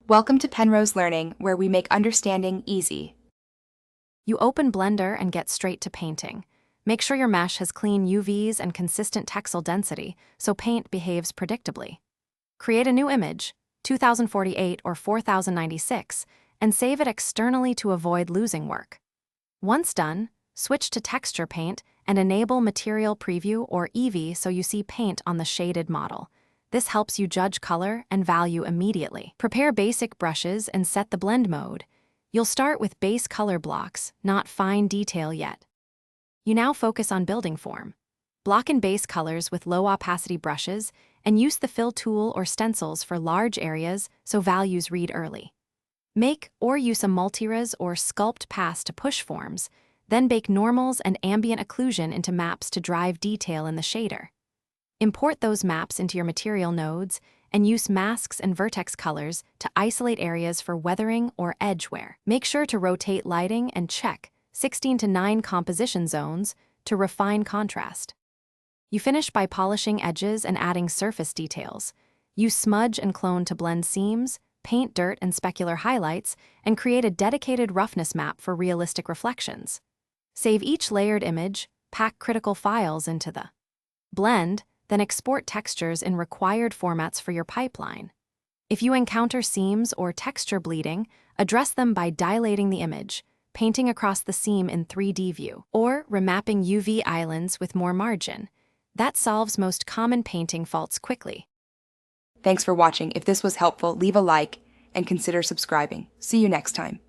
Welcome to Penrose Learning, where we make understanding easy. You open Blender and get straight to painting. Make sure your mesh has clean UVs and consistent texel density so paint behaves predictably. Create a new image, 2048 or 4096, and save it externally to avoid losing work. Once done, switch to texture paint and enable Material Preview or EV so you see paint on the shaded model. This helps you judge color and value immediately. Prepare basic brushes and set the blend mode. You'll start with base color blocks, not fine detail yet. You now focus on building form. Block in base colors with low opacity brushes and use the fill tool or stencils for large areas so values read early. Make or use a multires or sculpt pass to push forms, then bake normals and ambient occlusion into maps to drive detail in the shader. Import those maps into your material nodes and use masks and vertex colors to isolate areas for weathering or edge wear. Make sure to rotate lighting and check 16:9 composition zones to refine contrast. You finish by polishing edges and adding surface details. Use smudge and clone to blend seams, paint dirt and specular highlights, and create a dedicated roughness map for realistic reflections. Save each layered image, pack critical files into the blend, then export textures in required formats for your pipeline. If you encounter seams or texture bleeding, address them by dilating the image, painting across the seam in 3D view, or remapping UV islands with more margin. That solves most common painting faults quickly. Thanks for watching. If this was helpful, leave a like and consider subscribing. See you next time.